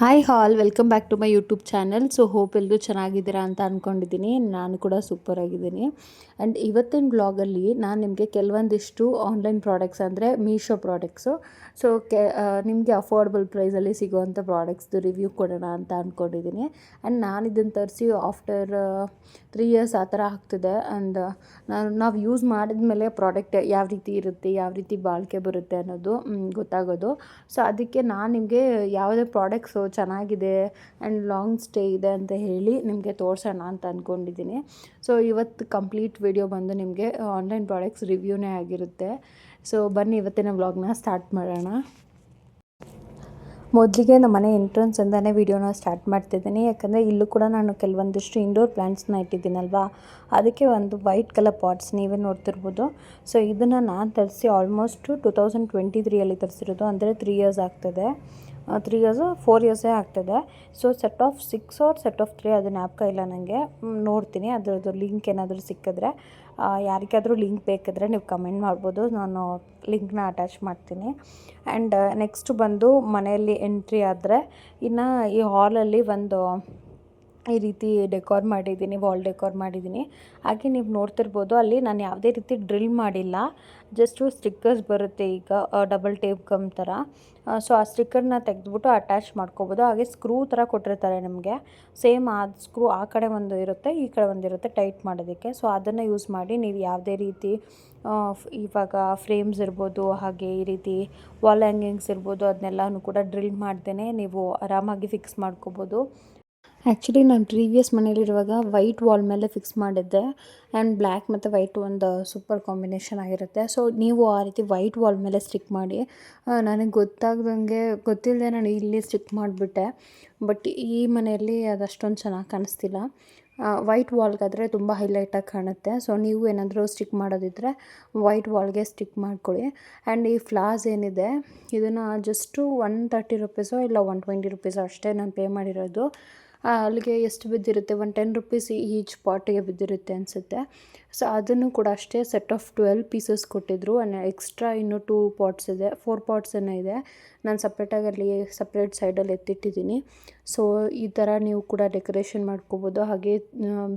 Hi all welcome back to my YouTube channel. So hope ಎಲ್ಲರೂ ಚೆನ್ನಾಗಿದ್ದೀರಾ ಅಂತ ಅಂದ್ಕೊಂಡಿದ್ದೀನಿ. ನಾನು ಕೂಡ ಸೂಪರ್ ಆಗಿದ್ದೀನಿ. ಆ್ಯಂಡ್ ಇವತ್ತಿನ ಬ್ಲಾಗಲ್ಲಿ ನಾನು ನಿಮಗೆ ಕೆಲವೊಂದಿಷ್ಟು ಆನ್ಲೈನ್ ಪ್ರಾಡಕ್ಟ್ಸ್ ಅಂದರೆ ಮೀಶೋ ಪ್ರಾಡಕ್ಟ್ಸು ಸೊ ನಿಮಗೆ ಅಫೋರ್ಡಬಲ್ ಪ್ರೈಸಲ್ಲಿ ಸಿಗುವಂಥ ಪ್ರಾಡಕ್ಟ್ಸ್ದು ರಿವ್ಯೂ ಕೊಡೋಣ ಅಂತ ಅಂದ್ಕೊಂಡಿದ್ದೀನಿ. ಆ್ಯಂಡ್ ನಾನು ಇದನ್ನು ತರಿಸಿ ಆಫ್ಟರ್ 3 ಇಯರ್ಸ್ ಆ ಥರ ಆಗ್ತಿದೆ. ಆ್ಯಂಡ್ ನಾವು ಯೂಸ್ ಮಾಡಿದ ಮೇಲೆ ಪ್ರಾಡಕ್ಟ್ ಯಾವ ರೀತಿ ಇರುತ್ತೆ, ಯಾವ ರೀತಿ ಬಾಳಿಕೆ ಬರುತ್ತೆ ಅನ್ನೋದು ಗೊತ್ತಾಗೋದು. ಸೊ ಅದಕ್ಕೆ ನಾನು ನಿಮಗೆ ಯಾವುದೇ ಪ್ರಾಡಕ್ಟ್ಸು ಚೆನ್ನಾಗಿದೆ ಆ್ಯಂಡ್ ಲಾಂಗ್ ಸ್ಟೇ ಇದೆ ಅಂತ ಹೇಳಿ ನಿಮಗೆ ತೋರಿಸೋಣ ಅಂತ ಅಂದ್ಕೊಂಡಿದ್ದೀನಿ. ಸೊ ಇವತ್ತು ಕಂಪ್ಲೀಟ್ ವಿಡಿಯೋ ಬಂದು ನಿಮಗೆ ಆನ್ಲೈನ್ ಪ್ರಾಡಕ್ಟ್ಸ್ ರಿವ್ಯೂನೇ ಆಗಿರುತ್ತೆ. ಸೊ ಬನ್ನಿ ಇವತ್ತಿನ ವ್ಲಾಗ್ನ ಸ್ಟಾರ್ಟ್ ಮಾಡೋಣ. ಮೊದಲಿಗೆ ನಮ್ಮ ಮನೆ ಎಂಟ್ರೆನ್ಸಿಂದನೇ ವೀಡಿಯೋನ ಸ್ಟಾರ್ಟ್ ಮಾಡ್ತಿದ್ದೀನಿ. ಯಾಕಂದರೆ ಇಲ್ಲೂ ಕೂಡ ನಾನು ಕೆಲವೊಂದಿಷ್ಟು ಇಂಡೋರ್ ಪ್ಲ್ಯಾಂಟ್ಸ್ನ ಇಟ್ಟಿದ್ದೀನಲ್ವಾ, ಅದಕ್ಕೆ ಒಂದು ವೈಟ್ ಕಲರ್ ಪಾಟ್ಸ್ ನೀವೇ ನೋಡ್ತಿರ್ಬೋದು. ಸೊ ಇದನ್ನು ನಾನು ತರಿಸಿ ಆಲ್ಮೋಸ್ಟ್ 2023 ತರಿಸಿರೋದು, ಅಂದರೆ 3 ಇಯರ್ಸ್ ಆಗ್ತದೆ. 4 ಇಯರ್ಸೇ ಆಗ್ತದೆ. So set of 6 or set of 3 ಅದು ಜ್ಞಾಪಕ ಇಲ್ಲ ನನಗೆ. ನೋಡ್ತೀನಿ ಅದರದ್ದು ಲಿಂಕ್ ಏನಾದರೂ ಸಿಕ್ಕಿದ್ರೆ. ಯಾರಿಗಾದರೂ ಲಿಂಕ್ ಬೇಕಿದ್ರೆ ನೀವು ಕಮೆಂಟ್ ಮಾಡ್ಬೋದು, ನಾನು ಲಿಂಕ್ನ ಅಟ್ಯಾಚ್ ಮಾಡ್ತೀನಿ. ಆ್ಯಂಡ್ ನೆಕ್ಸ್ಟ್ ಬಂದು ಮನೆಯಲ್ಲಿ ಎಂಟ್ರಿ ಆದರೆ ಇನ್ನು ಈ ಹಾಲಲ್ಲಿ ಒಂದು ಈ ರೀತಿ ಡೆಕೋರ್ ಮಾಡಿದ್ದೀನಿ, ವಾಲ್ ಡೆಕೋರ್ ಮಾಡಿದ್ದೀನಿ. ಹಾಗೆ ನೀವು ನೋಡ್ತಿರ್ಬೋದು ಅಲ್ಲಿ ನಾನು ಯಾವುದೇ ರೀತಿ ಡ್ರಿಲ್ ಮಾಡಿಲ್ಲ, ಜಸ್ಟು ಸ್ಟಿಕ್ಕರ್ಸ್ ಬರುತ್ತೆ ಈಗ ಡಬಲ್ ಟೇಪ್ ಗಮ್ ಥರ. ಸೊ ಆ ಸ್ಟಿಕ್ಕರ್ನ ತೆಗೆದ್ಬಿಟ್ಟು ಅಟ್ಯಾಚ್ ಮಾಡ್ಕೋಬೋದು. ಹಾಗೆ ಸ್ಕ್ರೂ ಥರ ಕೊಟ್ಟಿರ್ತಾರೆ ನಮಗೆ, ಸೇಮ್ ಆ ಸ್ಕ್ರೂ ಆ ಕಡೆ ಒಂದು ಇರುತ್ತೆ, ಈ ಕಡೆ ಒಂದು ಇರುತ್ತೆ ಟೈಟ್ ಮಾಡೋದಕ್ಕೆ. ಸೊ ಅದನ್ನು ಯೂಸ್ ಮಾಡಿ ನೀವು ಯಾವುದೇ ರೀತಿ ಇವಾಗ ಫ್ರೇಮ್ಸ್ ಇರ್ಬೋದು, ಹಾಗೆ ಈ ರೀತಿ ವಾಲ್ ಹ್ಯಾಂಗಿಂಗ್ಸ್ ಇರ್ಬೋದು, ಅದನ್ನೆಲ್ಲನೂ ಕೂಡ ಡ್ರಿಲ್ ಮಾಡ್ದೇ ನೀವು ಆರಾಮಾಗಿ ಫಿಕ್ಸ್ ಮಾಡ್ಕೋಬೋದು. ಆ್ಯಕ್ಚುಲಿ ನಾನು ಪ್ರೀವಿಯಸ್ ಮನೇಲಿರುವಾಗ ವೈಟ್ ವಾಲ್ ಮೇಲೆ ಫಿಕ್ಸ್ ಮಾಡಿದ್ದೆ. ಆ್ಯಂಡ್ ಬ್ಲ್ಯಾಕ್ ಮತ್ತು ವೈಟ್ ಒಂದು ಸೂಪರ್ ಕಾಂಬಿನೇಷನ್ ಆಗಿರುತ್ತೆ. ಸೊ ನೀವು ಆ ರೀತಿ ವೈಟ್ ವಾಲ್ ಮೇಲೆ ಸ್ಟಿಕ್ ಮಾಡಿ. ನನಗೆ ಗೊತ್ತಿಲ್ಲದೆ ನಾನು ಇಲ್ಲಿ ಸ್ಟಿಕ್ ಮಾಡಿಬಿಟ್ಟೆ. ಬಟ್ ಈ ಮನೆಯಲ್ಲಿ ಅದಷ್ಟೊಂದು ಚೆನ್ನಾಗಿ ಕಾಣಿಸ್ತಿಲ್ಲ. ವೈಟ್ ವಾಲ್ಗಾದರೆ ತುಂಬ ಹೈಲೈಟಾಗಿ ಕಾಣುತ್ತೆ. ಸೊ ನೀವು ಏನಾದರೂ ಸ್ಟಿಕ್ ಮಾಡೋದಿದ್ದರೆ ವೈಟ್ ವಾಲ್ಗೆ ಸ್ಟಿಕ್ ಮಾಡ್ಕೊಳ್ಳಿ. ಆ್ಯಂಡ್ ಈ ಫ್ಲಾಸ್ ಏನಿದೆ ಇದನ್ನು ಜಸ್ಟು 130 ರುಪೀಸೋ ಇಲ್ಲ 120 ರುಪೀಸೋ ಅಷ್ಟೇ ನಾನು ಪೇ ಮಾಡಿರೋದು. ಅಲ್ಲಿಗೆ ಎಷ್ಟು ಬಿದ್ದಿರುತ್ತೆ, 10 ರುಪೀಸ್ ಈಚ್ ಪಾಟಿಗೆ ಬಿದ್ದಿರುತ್ತೆ ಅನಿಸುತ್ತೆ. ಸೊ ಅದನ್ನು ಕೂಡ ಅಷ್ಟೇ ಸೆಟ್ ಆಫ್ 12 ಪೀಸಸ್ ಕೊಟ್ಟಿದ್ದರು. ಎಕ್ಸ್ಟ್ರಾ ಇನ್ನೂ 2 ಪಾಟ್ಸ್ ಇದೆ, 4 ಪಾಟ್ಸ್ ಏನೋ ಇದೆ. ನಾನು ಸಪ್ರೇಟಾಗಿ ಅಲ್ಲಿ ಸಪ್ರೇಟ್ ಸೈಡಲ್ಲಿ ಎತ್ತಿಟ್ಟಿದ್ದೀನಿ. ಸೊ ಈ ಥರ ನೀವು ಕೂಡ ಡೆಕೋರೇಷನ್ ಮಾಡ್ಕೋಬೋದು. ಹಾಗೆ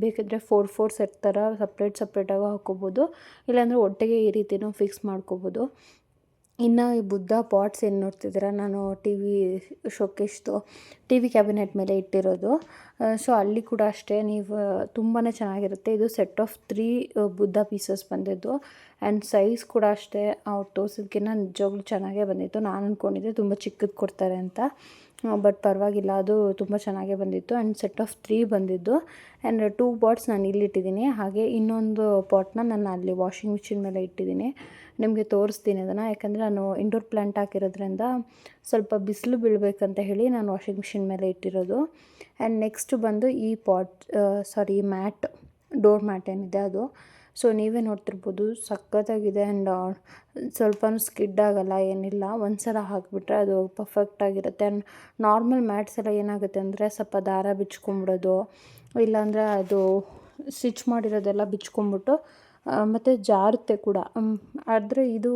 ಬೇಕಿದ್ರೆ 4 ಸೆಟ್ ಥರ ಸಪ್ರೇಟಾಗಿ ಹಾಕ್ಕೋಬೋದು, ಇಲ್ಲಾಂದರೆ ಒಟ್ಟಿಗೆ ಈ ರೀತಿನೂ ಫಿಕ್ಸ್ ಮಾಡ್ಕೋಬೋದು. ಇನ್ನು ಈ ಬುದ್ಧ ಪಾಟ್ಸ್ ಏನು ನೋಡ್ತಿದ್ದೀರಾ, ನಾನು ಟಿ ವಿ ಕ್ಯಾಬಿನೆಟ್ ಮೇಲೆ ಇಟ್ಟಿರೋದು. ಸೊ ಅಲ್ಲಿ ಕೂಡ ಅಷ್ಟೇ ನೀವು ತುಂಬಾ ಚೆನ್ನಾಗಿರುತ್ತೆ. ಇದು ಸೆಟ್ ಆಫ್ 3 ಬುದ್ಧ ಪೀಸಸ್ ಬಂದಿದ್ದು. ಆ್ಯಂಡ್ ಸೈಜ್ ಕೂಡ ಅಷ್ಟೇ ಅವ್ರು ತೋರಿಸಿದ್ಕಿನ್ನ ನಿಜವಾಗ್ಲೂ ಚೆನ್ನಾಗೇ ಬಂದಿತ್ತು. ನಾನು ಅಂದ್ಕೊಂಡಿದ್ದೆ ತುಂಬ ಚಿಕ್ಕದು ಕೊಡ್ತಾರೆ ಅಂತ, ಬಟ್ ಪರವಾಗಿಲ್ಲ, ಅದು ತುಂಬ ಚೆನ್ನಾಗೇ ಬಂದಿತ್ತು. ಆ್ಯಂಡ್ ಸೆಟ್ ಆಫ್ 3 ಬಂದಿದ್ದು. ಆ್ಯಂಡ್ 2 ಪಾಟ್ಸ್ ನಾನು ಇಲ್ಲಿಟ್ಟಿದ್ದೀನಿ. ಹಾಗೆ ಇನ್ನೊಂದು ಪಾಟ್ನ ನಾನು ಅಲ್ಲಿ ವಾಷಿಂಗ್ ಮಿಷಿನ್ ಮೇಲೆ ಇಟ್ಟಿದ್ದೀನಿ. ನಿಮಗೆ ತೋರಿಸ್ತೀನಿ ಅದನ್ನು, ಯಾಕಂದರೆ ನಾನು ಇಂಡೋರ್ ಪ್ಲ್ಯಾಂಟ್ ಹಾಕಿರೋದ್ರಿಂದ ಸ್ವಲ್ಪ ಬಿಸಿಲು ಬೀಳಬೇಕಂತ ಹೇಳಿ ನಾನು ವಾಷಿಂಗ್ ಮಿಷಿನ್ ಮೇಲೆ ಇಟ್ಟಿರೋದು. ಆ್ಯಂಡ್ ನೆಕ್ಸ್ಟ್ ಬಂದು ಈ ಮ್ಯಾಟ್, ಡೋರ್ ಮ್ಯಾಟ್ ಏನಿದೆ ಅದು. ಸೊ ನೀವೇ ನೋಡ್ತಿರ್ಬೋದು, ಸಖತ್ತಾಗಿದೆ. ಆ್ಯಂಡ್ ಸ್ವಲ್ಪನೂ ಸ್ಕಿಡ್ ಆಗೋಲ್ಲ, ಏನಿಲ್ಲ. ಒಂದು ಸಲ ಹಾಕಿಬಿಟ್ರೆ ಅದು ಪರ್ಫೆಕ್ಟಾಗಿರುತ್ತೆ. ಆ್ಯಂಡ್ ನಾರ್ಮಲ್ ಮ್ಯಾಟ್ಸ್ ಎಲ್ಲ ಏನಾಗುತ್ತೆ ಅಂದರೆ ಸ್ವಲ್ಪ ದಾರ ಬಿಚ್ಕೊಂಬಿಡೋದು, ಇಲ್ಲಾಂದರೆ ಅದು ಸ್ಟಿಚ್ ಮಾಡಿರೋದೆಲ್ಲ ಬಿಚ್ಕೊಂಬಿಟ್ಟು ಮತ್ತು ಜಾರುತ್ತೆ ಕೂಡ. ಆದರೆ ಇದು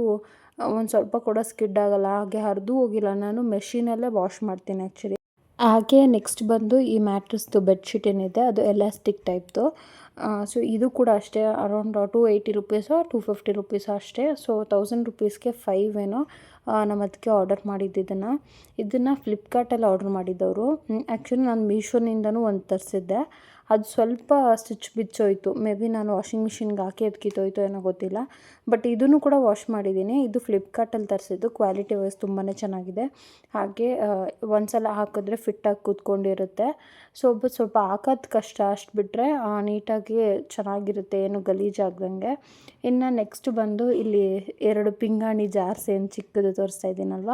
ಒಂದು ಸ್ವಲ್ಪ ಕೂಡ ಸ್ಕಿಡ್ ಆಗೋಲ್ಲ, ಹಾಗೆ ಹರಿದು ಹೋಗಿಲ್ಲ. ನಾನು ಮೆಷಿನಲ್ಲೇ ವಾಶ್ ಮಾಡ್ತೀನಿ ಆ್ಯಕ್ಚುಲಿ. ಹಾಗೆ ನೆಕ್ಸ್ಟ್ ಬಂದು ಈ ಮ್ಯಾಟ್ರಸ್ದು ಬೆಡ್ಶೀಟ್ ಏನಿದೆ ಅದು ಎಲಾಸ್ಟಿಕ್ ಟೈಪ್ದು. ಸೊ ಇದು ಕೂಡ ಅಷ್ಟೇ ಅರೌಂಡ್ 280 ರುಪೀಸೋ 250 ರುಪೀಸೋ ಅಷ್ಟೇ. ಸೊ 1000 ರುಪೀಸ್ಗೆ 5 ಏನೋ ನಮ್ಮ ಅದಕ್ಕೆ ಆರ್ಡರ್ ಇದನ್ನು ಫ್ಲಿಪ್ಕಾರ್ಟಲ್ಲಿ ಆರ್ಡರ್ ಮಾಡಿದ್ದವರು. ಆ್ಯಕ್ಚುಲಿ ನಾನು ಮೀಶೋನಿಂದನೂ ಒಂದು ತರಿಸಿದ್ದೆ, ಅದು ಸ್ವಲ್ಪ ಸ್ಟಿಚ್ ಬಿಚ್ಚೋಯ್ತು. ಮೇ ಬಿ ನಾನು ವಾಷಿಂಗ್ ಮಿಷಿನ್ಗೆ ಹಾಕಿ ಅದು ಕಿತ್ತೋಯ್ತು ಏನೋ ಗೊತ್ತಿಲ್ಲ. ಬಟ್ ಇದನ್ನು ಕೂಡ ವಾಶ್ ಮಾಡಿದ್ದೀನಿ. ಇದು ಫ್ಲಿಪ್ಕಾರ್ಟಲ್ಲಿ ತರಿಸಿದ್ದು, ಕ್ವಾಲಿಟಿ ವೈಸ್ ತುಂಬಾ ಚೆನ್ನಾಗಿದೆ. ಹಾಗೆ ಒಂದು ಸಲ ಹಾಕಿದ್ರೆ ಫಿಟ್ಟಾಗಿ ಕೂತ್ಕೊಂಡಿರುತ್ತೆ. ಸ್ವಲ್ಪ ಹಾಕೋದು ಕಷ್ಟ, ಅಷ್ಟು ಬಿಟ್ಟರೆ ನೀಟಾಗಿ ಚೆನ್ನಾಗಿರುತ್ತೆ, ಏನು ಗಲೀಜಾಗ್ದಂಗೆ. ಇನ್ನು ನೆಕ್ಸ್ಟ್ ಬಂದು ಇಲ್ಲಿ 2 ಪಿಂಗಾಣಿ ಜಾರ್ಸ್ ಏನು ಚಿಕ್ಕದು ತೋರಿಸ್ತಾ ಇದ್ದೀನಲ್ವ,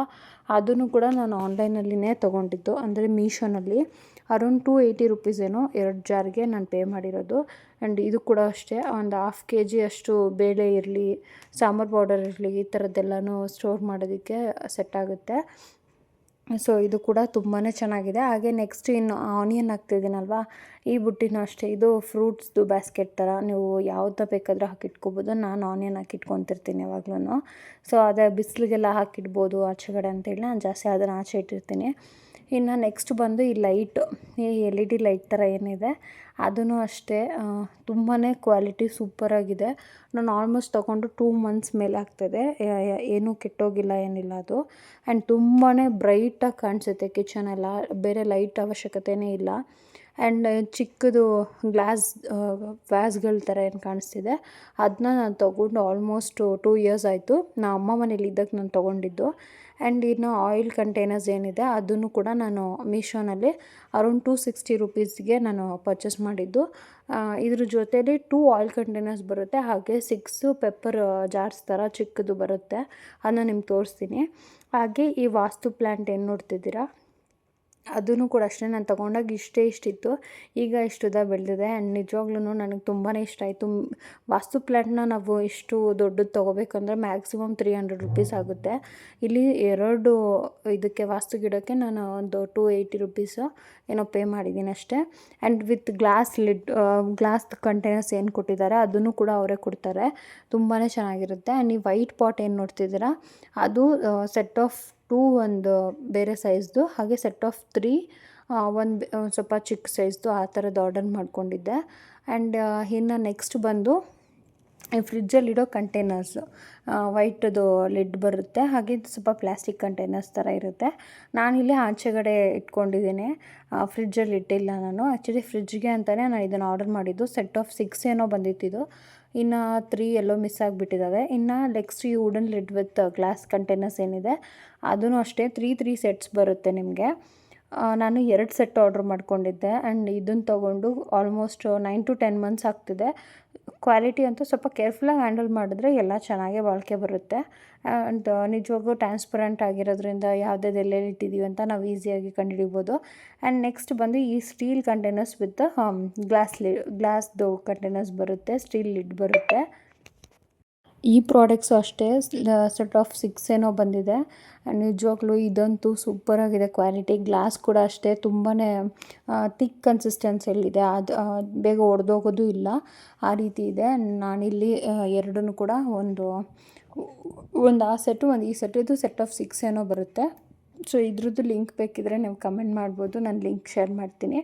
ಅದನ್ನು ಕೂಡ ನಾನು ಆನ್ಲೈನಲ್ಲಿನೇ ತೊಗೊಂಡಿದ್ದು, ಅಂದರೆ ಮೀಶೋನಲ್ಲಿ. ಅರೌಂಡ್ 280 ರುಪೀಸ್ ಏನೋ 2 ಜಾರ್ಗೆ ನಾನು ಪೇ ಮಾಡಿರೋದು. ಆ್ಯಂಡ್ ಇದು ಕೂಡ ಅಷ್ಟೇ ಒಂದು 1/2 kg ಅಷ್ಟು ಬೇಳೆ ಇರಲಿ, ಸಾಂಬಾರು ಪೌಡರ್ ಇರಲಿ, ಈ ಥರದ್ದೆಲ್ಲನೂ ಸ್ಟೋರ್ ಮಾಡೋದಕ್ಕೆ ಸೆಟ್ ಆಗುತ್ತೆ. ಸೊ ಇದು ಕೂಡ ತುಂಬಾ ಚೆನ್ನಾಗಿದೆ. ಹಾಗೆ ನೆಕ್ಸ್ಟ್ ಇನ್ನು ಆನಿಯನ್ ಹಾಕ್ತಿದ್ದೀನಲ್ವ, ಈ ಬುಟ್ಟಿನೂ ಅಷ್ಟೇ. ಇದು ಫ್ರೂಟ್ಸ್ದು ಬ್ಯಾಸ್ಕೆಟ್ ಥರ, ನೀವು ಯಾವುದನ್ನ ಬೇಕಾದರೂ ಹಾಕಿಟ್ಕೋಬೋದು. ನಾನು ಆನಿಯನ್ ಹಾಕಿಟ್ಕೊತಿರ್ತೀನಿ ಯಾವಾಗ್ಲೂ. ಸೊ ಅದೇ ಬಿಸಿಲಿಗೆಲ್ಲ ಹಾಕಿಡ್ಬೋದು ಆಚೆಗಡೆ ಅಂತೇಳಿ ನಾನು ಜಾಸ್ತಿ ಅದನ್ನು ಆಚೆ ಇಟ್ಟಿರ್ತೀನಿ. ಇನ್ನು ನೆಕ್ಸ್ಟ್ ಬಂದು ಈ ಲೈಟ್, ಈ LED ಲೈಟ್ ಥರ ಏನಿದೆ ಅದೂ ಅಷ್ಟೇ ತುಂಬಾ ಕ್ವಾಲಿಟಿ ಸೂಪರಾಗಿದೆ. ನಾನು ಆಲ್ಮೋಸ್ಟ್ ತೊಗೊಂಡು 2 ಮಂತ್ಸ್ ಮೇಲೆ ಆಗ್ತದೆ, ಏನೂ ಕೆಟ್ಟೋಗಿಲ್ಲ ಏನಿಲ್ಲ ಅದು. ಆ್ಯಂಡ್ ತುಂಬಾ ಬ್ರೈಟಾಗಿ ಕಾಣಿಸುತ್ತೆ ಕಿಚನ್ ಎಲ್ಲ, ಬೇರೆ ಲೈಟ್ ಅವಶ್ಯಕತೆಯೇ ಇಲ್ಲ. ಆ್ಯಂಡ್ ಚಿಕ್ಕದು ಗ್ಲಾಸ್ ವ್ಯಾಸ್ಗಳ ಥರ ಏನು ಕಾಣಿಸ್ತಿದೆ, ಅದನ್ನ ನಾನು ತೊಗೊಂಡು ಆಲ್ಮೋಸ್ಟ್ 2 ಇಯರ್ಸ್ ಆಯಿತು. ಅಮ್ಮ ಮನೇಲಿದ್ದಾಗ ನಾನು ತೊಗೊಂಡಿದ್ದು. ಆ್ಯಂಡ್ ಇನ್ನು ಆಯಿಲ್ ಕಂಟೈನರ್ಸ್ ಏನಿದೆ ಅದನ್ನು ಕೂಡ ನಾನು ಮೀಶೋನಲ್ಲಿ ಅರೌಂಡ್ 260 ರುಪೀಸ್ಗೆ ನಾನು ಪರ್ಚೇಸ್ ಮಾಡಿದ್ದು. ಇದ್ರ ಜೊತೆಲಿ 2 ಆಯಿಲ್ ಕಂಟೈನರ್ಸ್ ಬರುತ್ತೆ, ಹಾಗೆ 6 ಪೆಪ್ಪರ್ ಜಾರ್ಸ್ ಥರ ಚಿಕ್ಕದು ಬರುತ್ತೆ, ಅದನ್ನ ನಿಮ್ಗೆ ತೋರಿಸ್ತೀನಿ. ಹಾಗೆ ಈ ವಾಸ್ತು ಪ್ಲ್ಯಾಂಟ್ ಏನು ನೋಡ್ತಿದ್ದೀರಾ ಅದೂ ಕೂಡ ಅಷ್ಟೇ, ನಾನು ತೊಗೊಂಡಾಗ ಇಷ್ಟಿತ್ತು, ಈಗ ಇಷ್ಟುದ ಬೆಳೆದಿದೆ. ಆ್ಯಂಡ್ ನಿಜವಾಗ್ಲೂ ನನಗೆ ತುಂಬಾ ಇಷ್ಟ ಆಯಿತು. ವಾಸ್ತು ಪ್ಲ್ಯಾಂಟ್ನ ನಾವು ಇಷ್ಟು ದೊಡ್ಡದು ತೊಗೋಬೇಕಂದ್ರೆ ಮ್ಯಾಕ್ಸಿಮಮ್ 300 ರುಪೀಸ್ ಆಗುತ್ತೆ. ಇಲ್ಲಿ 2 ಇದಕ್ಕೆ ವಾಸ್ತು ಗಿಡಕ್ಕೆ ನಾನು ಒಂದು 280 ರುಪೀಸು ಏನೋ ಪೇ ಮಾಡಿದ್ದೀನಿ ಅಷ್ಟೇ. ಆ್ಯಂಡ್ ವಿತ್ ಗ್ಲಾಸ್ ಕಂಟೈನರ್ಸ್ ಏನು ಕೊಟ್ಟಿದ್ದಾರೆ ಅದನ್ನು ಕೂಡ ಅವರೇ ಕೊಡ್ತಾರೆ, ತುಂಬಾ ಚೆನ್ನಾಗಿರುತ್ತೆ. ಆ್ಯಂಡ್ ಈ ವೈಟ್ ಪಾಟ್ ಏನು ನೋಡ್ತಿದ್ದೀರಾ ಅದು ಸೆಟ್ ಆಫ್ 2 ಒಂದು ಬೇರೆ ಸೈಜ್ದು, ಹಾಗೆ ಸೆಟ್ ಆಫ್ 3 ಒಂದು ಸ್ವಲ್ಪ ಚಿಕ್ಕ ಸೈಜ್ದು, ಆ ಥರದ್ದು ಆರ್ಡರ್ ಮಾಡ್ಕೊಂಡಿದ್ದೆ. ಆ್ಯಂಡ್ ಇನ್ನು ನೆಕ್ಸ್ಟ್ ಬಂದು ಈ ಫ್ರಿಜ್ಜಲ್ಲಿಡೋ ಕಂಟೈನರ್ಸು, ವೈಟದು ಲಿಡ್ ಬರುತ್ತೆ, ಹಾಗೆ ಸ್ವಲ್ಪ ಪ್ಲಾಸ್ಟಿಕ್ ಕಂಟೈನರ್ಸ್ ಥರ ಇರುತ್ತೆ. ನಾನಿಲ್ಲಿ ಆಚೆಗಡೆ ಇಟ್ಕೊಂಡಿದ್ದೀನಿ, ಫ್ರಿಜ್ಜಲ್ಲಿ ಇಟ್ಟಿಲ್ಲ ನಾನು. ಆ್ಯಕ್ಚುಲಿ ಫ್ರಿಜ್ಗೆ ಅಂತಲೇ ನಾನು ಇದನ್ನು ಆರ್ಡರ್ ಮಾಡಿದ್ದು. ಸೆಟ್ ಆಫ್ 6 ಏನೋ ಬಂದಿತ್ತಿದು, ಇನ್ನು 3 ಎಲ್ಲೋ ಮಿಸ್ ಆಗಿಬಿಟ್ಟಿದ್ದಾವೆ. ಇನ್ನು ನೆಕ್ಸ್ಟ್ ಈ wooden lid with glass containers ಏನಿದೆ ಅದೂ ಅಷ್ಟೇ 3 ಸೆಟ್ಸ್ ಬರುತ್ತೆ ನಿಮಗೆ. ನಾನು 2 ಸೆಟ್ ಆರ್ಡ್ರ್ ಮಾಡ್ಕೊಂಡಿದ್ದೆ. ಆ್ಯಂಡ್ ಇದನ್ನು ತೊಗೊಂಡು ಆಲ್ಮೋಸ್ಟ್ 9 to 10 ಮಂತ್ಸ್ ಆಗ್ತಿದೆ. ಕ್ವಾಲಿಟಿ ಅಂತೂ ಸ್ವಲ್ಪ ಕೇರ್ಫುಲ್ಲಾಗಿ ಹ್ಯಾಂಡಲ್ ಮಾಡಿದ್ರೆ ಎಲ್ಲ ಚೆನ್ನಾಗೇ ಬಾಳಿಕೆ ಬರುತ್ತೆ. ಆ್ಯಂಡ್ ನಿಜವಾಗ್ಲೂ ಟ್ರಾನ್ಸ್ಪರೆಂಟ್ ಆಗಿರೋದ್ರಿಂದ ಯಾವುದ್ಯಾವ್ದು ಎಲ್ಲೆಲ್ಲಿ ಇಟ್ಟಿದ್ದೀವಿ ಅಂತ ನಾವು ಈಸಿಯಾಗಿ ಕಂಡುಹಿಡಿಬೋದು. ಆ್ಯಂಡ್ ನೆಕ್ಸ್ಟ್ ಬಂದು ಈ ಸ್ಟೀಲ್ ಕಂಟೈನರ್ಸ್ ವಿತ್ ಗ್ಲಾಸ್ದು ಕಂಟೈನರ್ಸ್ ಬರುತ್ತೆ, ಸ್ಟೀಲ್ ಲಿಡ್ ಬರುತ್ತೆ. ಈ ಪ್ರಾಡಕ್ಟ್ಸು ಅಷ್ಟೇ ಸೆಟ್ ಆಫ್ 6 ಏನೋ ಬಂದಿದೆ. ನಿಜವಾಗ್ಲೂ ಇದಂತೂ ಸೂಪರಾಗಿದೆ ಕ್ವಾಲಿಟಿ. ಗ್ಲಾಸ್ ಕೂಡ ಅಷ್ಟೇ ತುಂಬಾ ಥಿಕ್ ಕನ್ಸಿಸ್ಟೆನ್ಸಿಯಲ್ಲಿದೆ, ಅದು ಬೇಗ ಒಡೆದೋಗೋದು ಇಲ್ಲ, ಆ ರೀತಿ ಇದೆ. ನಾನಿಲ್ಲಿ 2 ಕೂಡ ಒಂದು ಆ ಸೆಟ್ಟು, ಒಂದು ಈ ಸೆಟ್, ಇದು ಸೆಟ್ ಆಫ್ 6 ಏನೋ ಬರುತ್ತೆ. ಸೊ ಇದ್ರದ್ದು ಲಿಂಕ್ ಬೇಕಿದ್ದರೆ ನೀವು ಕಮೆಂಟ್ ಮಾಡ್ಬೋದು, ನಾನು ಲಿಂಕ್ ಶೇರ್ ಮಾಡ್ತೀನಿ.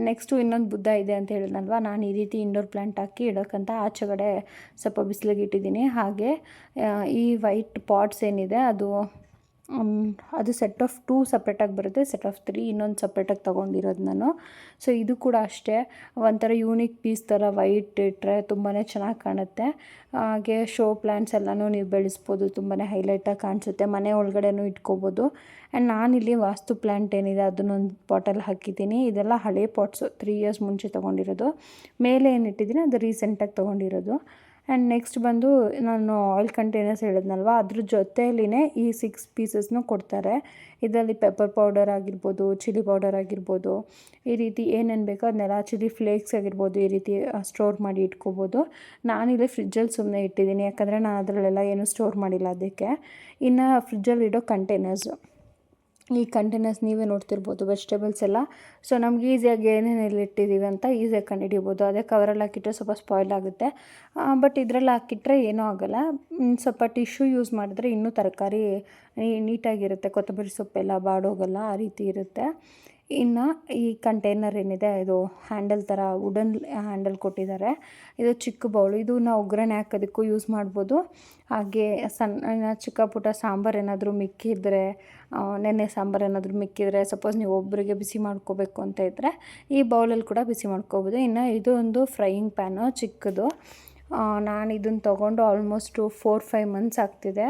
ನೆಕ್ಸ್ಟು ಇನ್ನೊಂದು ಬುದ್ಧ ಇದೆ ಅಂತ ಹೇಳಿದ್ನಲ್ವ, ನಾನು ಈ ರೀತಿ ಇಂಡೋರ್ ಪ್ಲ್ಯಾಂಟ್ ಹಾಕಿ ಇಡೋಕ್ಕಂತ ಆಚೆಗಡೆ ಸ್ವಲ್ಪ ಬಿಸಿಲಿಗೆ ಇಟ್ಟಿದ್ದೀನಿ. ಹಾಗೆ ಈ ವೈಟ್ ಪಾಟ್ಸ್ ಏನಿದೆ ಅದು ಸೆಟ್ ಆಫ್ 2 ಸಪ್ರೇಟಾಗಿ ಬರುತ್ತೆ, ಸೆಟ್ ಆಫ್ 3 ಇನ್ನೊಂದು ಸಪ್ರೇಟಾಗಿ ತೊಗೊಂಡಿರೋದು ನಾನು. ಸೊ ಇದು ಕೂಡ ಅಷ್ಟೇ ಒಂಥರ ಯೂನಿಕ್ ಪೀಸ್ ಥರ ವೈಟ್ ಇಟ್ಟರೆ ತುಂಬಾ ಚೆನ್ನಾಗಿ ಕಾಣುತ್ತೆ. ಹಾಗೆ ಶೋ ಪ್ಲ್ಯಾಂಟ್ಸ್ ಎಲ್ಲನೂ ನೀವು ಬೆಳೆಸ್ಬೋದು, ತುಂಬಾ ಹೈಲೈಟಾಗಿ ಕಾಣಿಸುತ್ತೆ, ಮನೆ ಒಳಗಡೆನೂ ಇಟ್ಕೋಬೋದು. ಆ್ಯಂಡ್ ನಾನಿಲ್ಲಿ ವಾಸ್ತು ಪ್ಲ್ಯಾಂಟ್ ಏನಿದೆ ಅದನ್ನೊಂದು ಪಾಟಲ್ಲಿ ಹಾಕಿದ್ದೀನಿ. ಇದೆಲ್ಲ ಹಳೆ ಪಾಟ್ಸು, 3 ಇಯರ್ಸ್ ಮುಂಚೆ ತೊಗೊಂಡಿರೋದು. ಮೇಲೆ ಏನು ಇಟ್ಟಿದ್ದೀನಿ ಅದು ರೀಸೆಂಟಾಗಿ ತೊಗೊಂಡಿರೋದು. ಆ್ಯಂಡ್ ನೆಕ್ಸ್ಟ್ ಬಂದು ನಾನು ಆಯಿಲ್ ಕಂಟೈನರ್ಸ್ ಹೇಳಿದ್ನಲ್ವ, ಅದ್ರ ಜೊತೆಯಲ್ಲಿನೇ ಈ 6 ಪೀಸಸ್ನೂ ಕೊಡ್ತಾರೆ. ಇದರಲ್ಲಿ ಪೆಪ್ಪರ್ ಪೌಡರ್ ಆಗಿರ್ಬೋದು, ಚಿಲ್ಲಿ ಪೌಡರ್ ಆಗಿರ್ಬೋದು, ಈ ರೀತಿ ಏನೇನು ಬೇಕೋ ಅದನ್ನೆಲ್ಲ, ಚಿಲ್ಲಿ ಫ್ಲೇಕ್ಸ್ ಆಗಿರ್ಬೋದು, ಈ ರೀತಿ ಸ್ಟೋರ್ ಮಾಡಿ ಇಟ್ಕೋಬೋದು. ನಾನಿಲ್ಲಿ ಫ್ರಿಜ್ಜಲ್ಲಿ ಸುಮ್ಮನೆ ಇಟ್ಟಿದ್ದೀನಿ, ಯಾಕಂದರೆ ನಾನು ಅದರಲ್ಲೆಲ್ಲ ಏನೂ ಸ್ಟೋರ್ ಮಾಡಿಲ್ಲ ಅದಕ್ಕೆ. ಇನ್ನು ಫ್ರಿಜ್ಜಲ್ಲಿಡೋ ಕಂಟೈನರ್ಸು, ಈ ಕಂಟೈನರ್ಸ್ ನೀವೇ ನೋಡ್ತಿರ್ಬೋದು, ವೆಜಿಟೇಬಲ್ಸ್ ಎಲ್ಲ. ಸೊ ನಮ್ಗೆ ಈಸಿಯಾಗಿ ಏನೇನೆಲ್ಲ ಇಟ್ಟಿದ್ದೀವಿ ಅಂತ ಈಸಿಯಾಗಿ ಕಂಡುಹಿಡಿಬೋದು. ಅದೇ ಕವರಲ್ಲಿ ಹಾಕಿಟ್ಟರೆ ಸ್ವಲ್ಪ ಸ್ಪಾಯ್ಲ್ ಆಗುತ್ತೆ, ಬಟ್ ಇದರಲ್ಲಿ ಹಾಕಿಟ್ರೆ ಏನೂ ಆಗೋಲ್ಲ. ಸ್ವಲ್ಪ ಟಿಶ್ಯೂ ಯೂಸ್ ಮಾಡಿದ್ರೆ ಇನ್ನೂ ತರಕಾರಿ ನೀಟಾಗಿರುತ್ತೆ, ಕೊತ್ತಂಬರಿ ಸೊಪ್ಪೆಲ್ಲ ಬಾಡೋಗಲ್ಲ, ಆ ರೀತಿ ಇರುತ್ತೆ. ಇನ್ನು ಈ ಕಂಟೈನರ್ ಏನಿದೆ ಇದು ಹ್ಯಾಂಡಲ್ ಥರ ವುಡನ್ ಹ್ಯಾಂಡಲ್ ಕೊಟ್ಟಿದ್ದಾರೆ. ಇದು ಚಿಕ್ಕ ಬೌಲು, ಇದು ನಾವು ಒಗ್ಗರಣೆ ಹಾಕೋದಕ್ಕೂ ಯೂಸ್ ಮಾಡ್ಬೋದು. ಹಾಗೆ ಚಿಕ್ಕ ಪುಟ್ಟ ಸಾಂಬಾರು ಏನಾದರೂ ಮಿಕ್ಕಿದ್ರೆ, ನೆನ್ನೆ ಸಾಂಬಾರು ಏನಾದರೂ ಮಿಕ್ಕಿದ್ರೆ, ಸಪೋಸ್ ನೀವು ಒಬ್ಬರಿಗೆ ಬಿಸಿ ಮಾಡ್ಕೋಬೇಕು ಅಂತ ಇದ್ದರೆ ಈ ಬೌಲಲ್ಲಿ ಕೂಡ ಬಿಸಿ ಮಾಡ್ಕೋಬೋದು. ಇನ್ನು ಇದು ಒಂದು ಫ್ರೈಯಿಂಗ್ ಪ್ಯಾನು ಚಿಕ್ಕದು, ನಾನು ಇದನ್ನು ತೊಗೊಂಡು ಆಲ್ಮೋಸ್ಟು 4-5 ಮಂತ್ಸ್ ಆಗ್ತಿದೆ.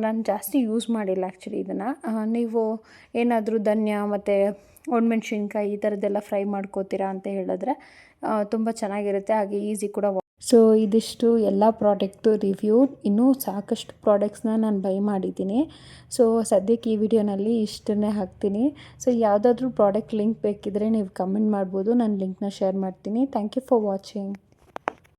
ನಾನು ಜಾಸ್ತಿ ಯೂಸ್ ಮಾಡಿಲ್ಲ ಆ್ಯಕ್ಚುಲಿ ಇದನ್ನು. ನೀವು ಏನಾದರೂ ಧನ್ಯ ಮತ್ತು ಒಣಮೆಣ್ಸಿನ್ಕಾಯಿ ಈ ಥರದ್ದೆಲ್ಲ ಫ್ರೈ ಮಾಡ್ಕೋತೀರಾ ಅಂತ ಹೇಳಿದ್ರೆ ತುಂಬ ಚೆನ್ನಾಗಿರುತ್ತೆ, ಹಾಗೆ ಈಸಿ ಕೂಡ. ಸೊ ಇದಿಷ್ಟು ಎಲ್ಲ ಪ್ರಾಡಕ್ಟು ರಿವ್ಯೂ. ಇನ್ನೂ ಸಾಕಷ್ಟು ಪ್ರಾಡಕ್ಟ್ಸ್ನ ನಾನು ಬೈ ಮಾಡಿದ್ದೀನಿ. ಸೊ ಸದ್ಯಕ್ಕೆ ಈ ವಿಡಿಯೋನಲ್ಲಿ ಇಷ್ಟನ್ನೇ ಹಾಕ್ತೀನಿ. ಸೊ ಯಾವುದಾದ್ರೂ ಪ್ರಾಡಕ್ಟ್ ಲಿಂಕ್ ಬೇಕಿದ್ದರೆ ನೀವು ಕಮೆಂಟ್ ಮಾಡ್ಬೋದು, ನಾನು ಲಿಂಕ್ನ ಶೇರ್ ಮಾಡ್ತೀನಿ. Thank you for watching.